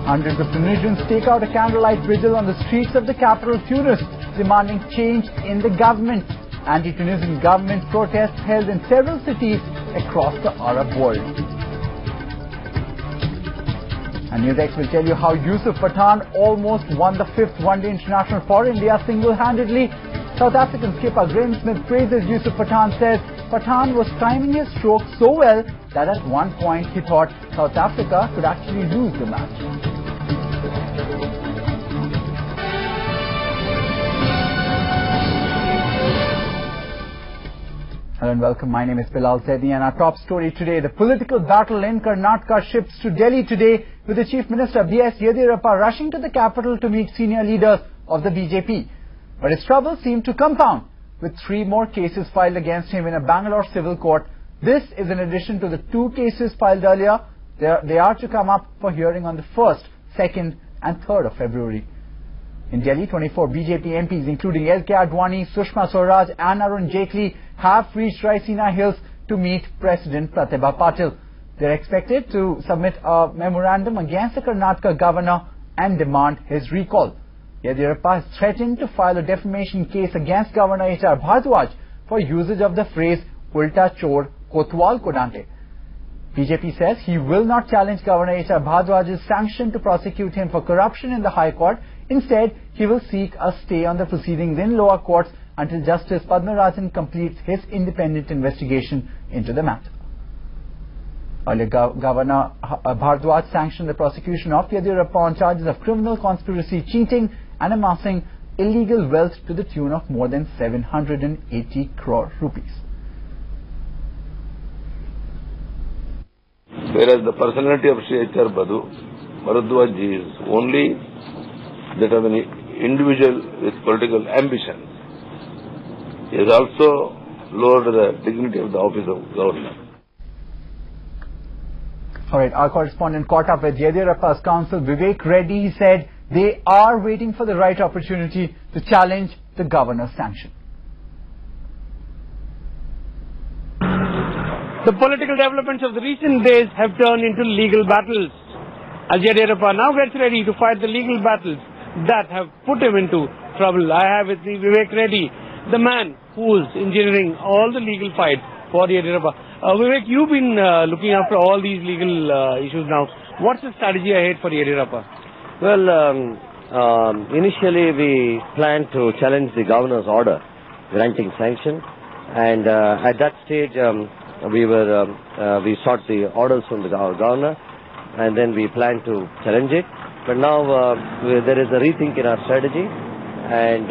Hundreds of Tunisians take out a candlelight vigil on the streets of the capital Tunis, demanding change in the government. Anti-Tunisian government protests held in several cities across the Arab world. And NewsX will tell you how Yusuf Pathan almost won the 5th One-Day International for India single-handedly. South African skipper Graeme Smith praises Yusuf Pathan, says Pathan was timing his stroke so well that at one point he thought South Africa could actually lose the match. Hello and welcome. My name is Bilal Zaidi, and our top story today: the political battle in Karnataka shifts to Delhi today, with the Chief Minister B.S. Yediyurappa rushing to the capital to meet senior leaders of the BJP. But his troubles seem to compound, with 3 more cases filed against him in a Bangalore civil court. This is in addition to the 2 cases filed earlier. They are to come up for hearing on the 1st, 2nd and 3rd of February. In Delhi, 24 BJP MPs, including L.K. Advani, Sushma Swaraj and Arun Jaitley, have reached Raisina Hills to meet President Pratibha Patil. They are expected to submit a memorandum against the Karnataka governor and demand his recall. Yediyurappa has threatened to file a defamation case against Governor H.R. Bhardwaj for usage of the phrase "Ulta Chor Kotwal Kodante." BJP says he will not challenge Governor H.R. Bhardwaj's sanction to prosecute him for corruption in the High Court. Instead, he will seek a stay on the proceedings in lower courts until Justice Padmarajan completes his independent investigation into the matter. Earlier, Governor Bhardwaj sanctioned the prosecution of Yediyurappa on charges of criminal conspiracy, cheating and amassing illegal wealth to the tune of more than 780 crore rupees. Whereas the personality of Sri H.R. Bhardwaj is only that of an individual with political ambition. He has also lowered the dignity of the office of governor. Alright, our correspondent caught up with Yediyurappa's counsel Vivek Reddy. He said they are waiting for the right opportunity to challenge the governor's sanction. The political developments of the recent days have turned into legal battles. As Yediyurappa now gets ready to fight the legal battles that have put him into trouble, I have with me Vivek Reddy, the man who is engineering all the legal fights for Yediyurappa. Vivek, you've been looking after all these legal issues now. What's the strategy ahead for Yediyurappa? Well, initially we planned to challenge the governor's order granting sanction, and at that stage we sought the orders from the governor, and then we planned to challenge it. But now there is a rethink in our strategy, and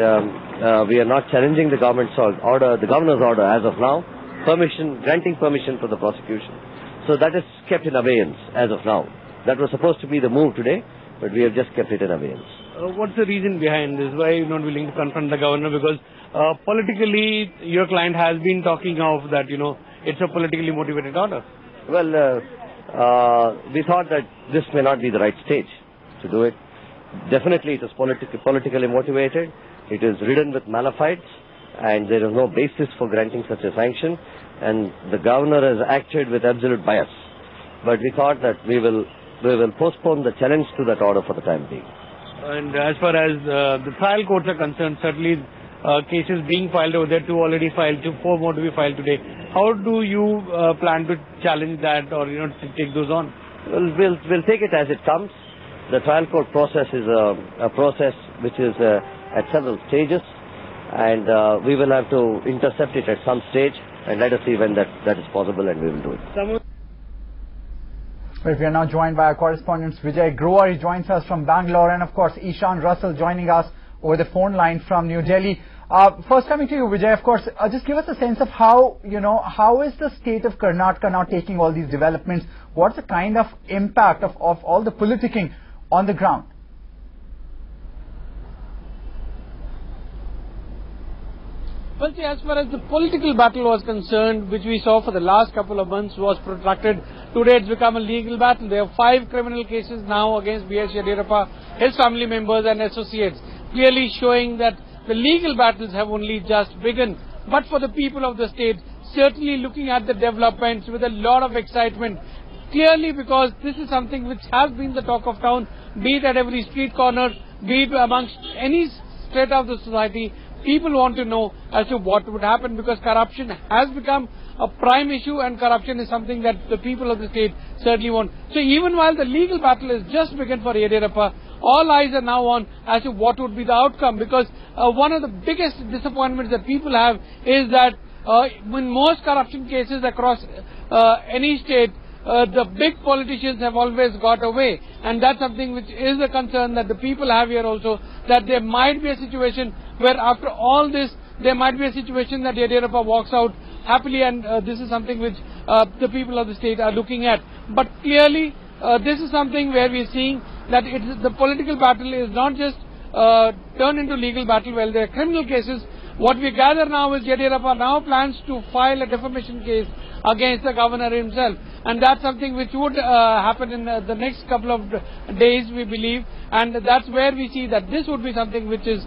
we are not challenging the government's order, the governor's order as of now, granting permission for the prosecution. So that is kept in abeyance as of now. That was supposed to be the move today, but we have just kept it in abeyance. What's the reason behind this? Why are you not willing to confront the governor? Because politically, your client has been talking of that, it's a politically motivated order. Well, we thought that this may not be the right stage to do it. Definitely it is politically motivated. It is ridden with malafides, and there is no basis for granting such a sanction, and the governor has acted with absolute bias. But we thought that we will postpone the challenge to that order for the time being. And as far as the trial courts are concerned, certainly cases being filed over there, 2 already filed, 4 more to be filed today. How do you plan to challenge that, or to take those on? Well, we'll take it as it comes. The trial court process is a process which is at several stages, and we will have to intercept it at some stage, and let us see when that is possible, and we will do it. We are now joined by our correspondents Vijay Grover. He joins us from Bangalore, and of course Ishan Russell joining us over the phone line from New Delhi. First coming to you, Vijay, of course, just give us a sense of how is the state of Karnataka now taking all these developments? What's the kind of impact of all the politicking on the ground? Well, see, as far as the political battle was concerned, which we saw for the last couple of months was protracted, today it's become a legal battle. There are 5 criminal cases now against B.S. Yediyurappa, his family members and associates, clearly showing that the legal battles have only just begun. But for the people of the state, certainly looking at the developments with a lot of excitement, clearly because this is something which has been the talk of town, be it at every street corner, be it amongst any strata of the society. People want to know as to what would happen, because corruption has become a prime issue, and corruption is something that the people of the state certainly want. So even while the legal battle is just begun for Yediyurappa, all eyes are now on as to what would be the outcome, because one of the biggest disappointments that people have is that in most corruption cases across any state, the big politicians have always got away, and that's something which is a concern that the people have here also, that there might be a situation where after all this, there might be a situation that Yediyurappa walks out happily, and this is something which the people of the state are looking at. But clearly, this is something where we are seeing that the political battle is not just turned into legal battle. Well, there are criminal cases. What we gather now is Yediyurappa now plans to file a defamation case against the governor himself, and that's something which would happen in the next couple of days, we believe, and that's where we see that this would be something which is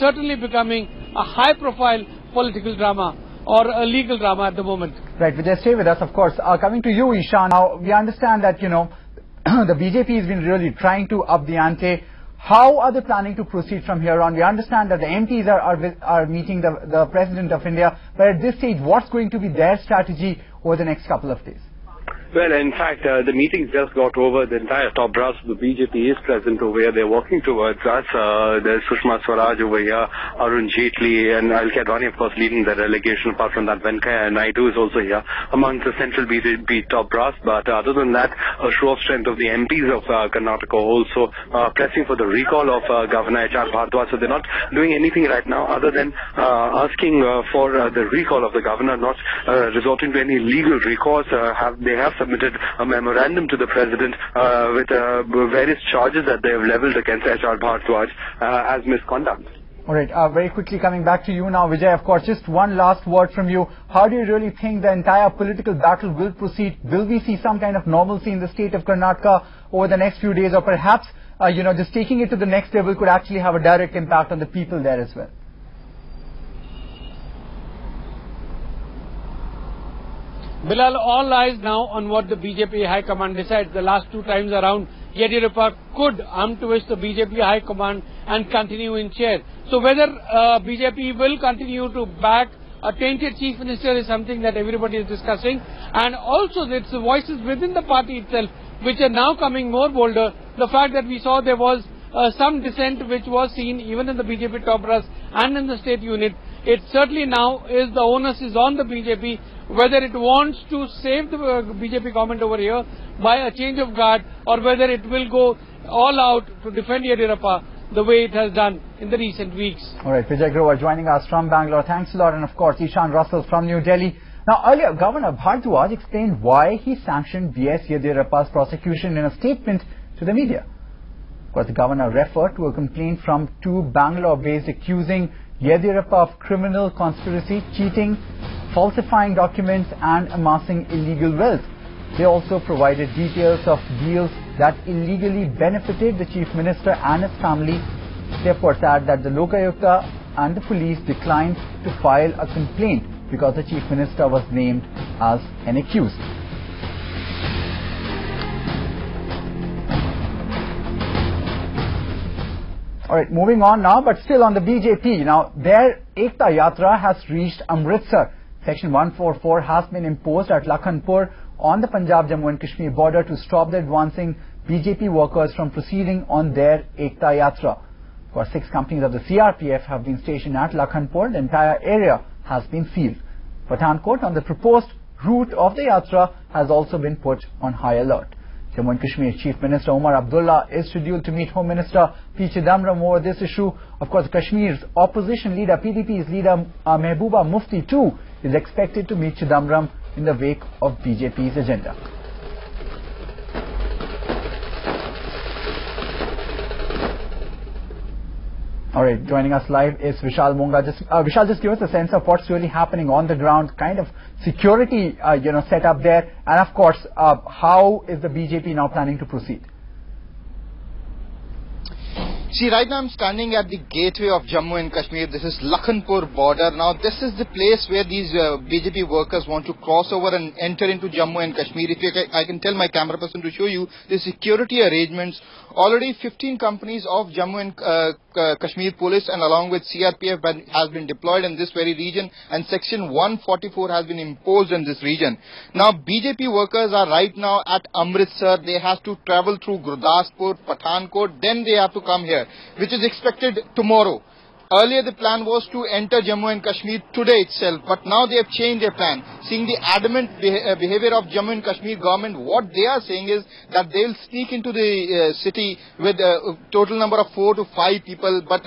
certainly becoming a high-profile political drama or a legal drama at the moment. Right, Vijay, stay with us, of course. Coming to you, Ishan, now we understand that, the BJP has been really trying to up the ante. How are they planning to proceed from here on? We understand that the MPs are meeting the President of India, but at this stage, what's going to be their strategy over the next couple of days? Well, in fact, the meeting just got over. The entire top brass of the BJP is present over here. They're working towards us. There's Sushma Swaraj over here, Arun Jaitley, and Al Kadwani, of course, leading the delegation. Apart from that, Venkaiah Naidu is also here among the central BJP top brass. But other than that, a show of strength of the MPs of Karnataka also pressing for the recall of Governor H.R. Bhardwaj. So they're not doing anything right now other than asking for the recall of the governor, not resorting to any legal recourse. They have submitted a memorandum to the president with various charges that they have leveled against H.R. Bhardwaj as misconduct. All right, very quickly coming back to you now, Vijay, of course, just one last word from you. How do you really think the entire political battle will proceed? Will we see some kind of normalcy in the state of Karnataka over the next few days, or perhaps, just taking it to the next level could actually have a direct impact on the people there as well? Bilal, all eyes now on what the BJP High Command decides. The last two times around, Yediyurappa could twist the BJP High Command and continue in chair. So whether BJP will continue to back a tainted chief minister is something that everybody is discussing. And also it's the voices within the party itself which are now coming more bolder. The fact that we saw there was some dissent which was seen even in the BJP top brass and in the state unit. It certainly now is the onus is on the BJP, whether it wants to save the BJP government over here by a change of guard, or whether it will go all out to defend Yediyurappa the way it has done in the recent weeks. All right, Vijay Grover joining us from Bangalore. Thanks a lot. And of course, Ishan Russell from New Delhi. Now, earlier, Governor Bhardwaj explained why he sanctioned B.S. Yediyurappa's prosecution in a statement to the media. Of course, the governor referred to a complaint from two Bangalore-based accusing Yediyurappa of criminal conspiracy, cheating, falsifying documents and amassing illegal wealth. They also provided details of deals that illegally benefited the Chief Minister and his family. They of course add that the Lokayukta and the police declined to file a complaint because the Chief Minister was named as an accused. Alright, moving on now, but still on the BJP. Now, their Ekta Yatra has reached Amritsar. Section 144 has been imposed at Lakhanpur on the Punjab-Jammu and Kashmir border to stop the advancing BJP workers from proceeding on their Ekta Yatra. Of course, 6 companies of the CRPF have been stationed at Lakhanpur. The entire area has been sealed. Pathankot, on the proposed route of the Yatra, has also been put on high alert. Jammu and Kashmir Chief Minister Omar Abdullah is scheduled to meet Home Minister P. Chidambaram over this issue. Of course, Kashmir's opposition leader, PDP's leader Mehbooba Mufti too, is expected to meet Chidambaram in the wake of BJP's agenda. All right, joining us live is Vishal Monga. Vishal, just give us a sense of what's really happening on the ground, kind of security, set up there, and of course, how is the BJP now planning to proceed? See, right now I'm standing at the gateway of Jammu and Kashmir. This is Lakhanpur border. Now, this is the place where these BJP workers want to cross over and enter into Jammu and Kashmir. I can tell my camera person to show you the security arrangements. Already 15 companies of Jammu and Kashmir police and along with CRPF has been deployed in this very region, and Section 144 has been imposed in this region. Now, BJP workers are right now at Amritsar. They have to travel through Gurdaspur, Pathankot, then they have to come here, which is expected tomorrow. Earlier the plan was to enter Jammu and Kashmir today itself, but now they have changed their plan. Seeing the adamant behavior of Jammu and Kashmir government, what they are saying is that they will sneak into the city with a total number of 4 to 5 people, but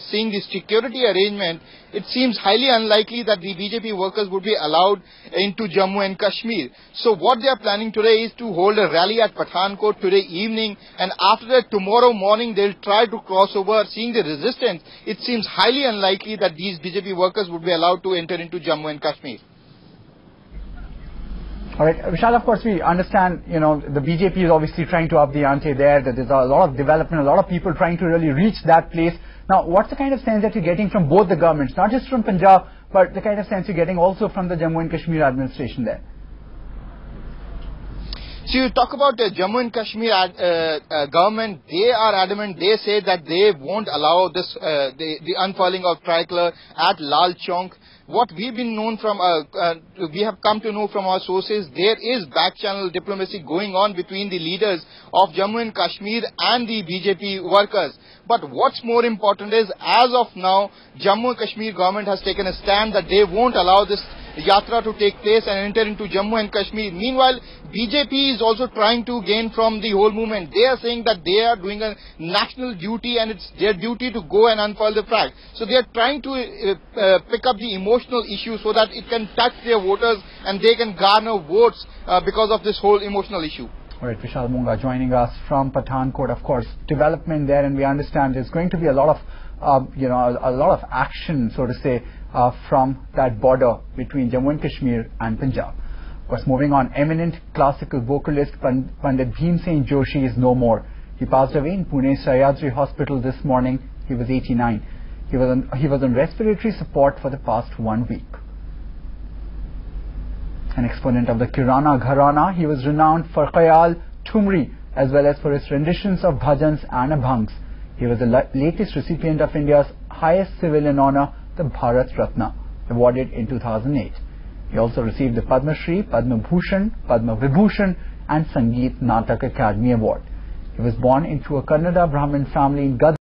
seeing the security arrangement, it seems highly unlikely that the BJP workers would be allowed into Jammu and Kashmir. So what they are planning today is to hold a rally at Pathankot today evening, and after that tomorrow morning they will try to cross over. Seeing the resistance, it seems highly unlikely that these BJP workers would be allowed to enter into Jammu and Kashmir. All right, Vishal, of course we understand, the BJP is obviously trying to up the ante there, that there's a lot of development, a lot of people trying to really reach that place. Now, what's the kind of sense that you're getting from both the governments, not just from Punjab, but the kind of sense you're getting also from the Jammu and Kashmir administration there? So you talk about the Jammu and Kashmir government, they are adamant. They say that they won't allow this the unfurling of tricolor at Lal Chowk. What we've been known from, we have come to know from our sources, there is back-channel diplomacy going on between the leaders of Jammu and Kashmir and the BJP workers. But what's more important is, as of now, Jammu and Kashmir government has taken a stand that they won't allow this yatra to take place and enter into Jammu and Kashmir. Meanwhile, BJP is also trying to gain from the whole movement. They are saying that they are doing a national duty and it's their duty to go and unfurl the flag. So they are trying to pick up the emotional issue so that it can touch their voters and they can garner votes because of this whole emotional issue. All right, Vishal Munga joining us from Pathankot. Of course, development there, and we understand there's going to be a lot of, a lot of action, so to say, from that border between Jammu and Kashmir and Punjab. Of course, moving on, eminent classical vocalist Pandit Bhimsen Joshi is no more. He passed away in Pune's Sahyadri Hospital this morning. He was 89. He was on respiratory support for the past 1 week. An exponent of the Kirana Gharana, he was renowned for Khayal, Thumri, as well as for his renditions of bhajans and abhangs. He was the latest recipient of India's highest civilian honor, the Bharat Ratna, awarded in 2008. He also received the Padma Shri, Padma Bhushan, Padma Vibhushan and Sangeet Natak Academy Award. He was born into a Kannada Brahmin family in Gadar.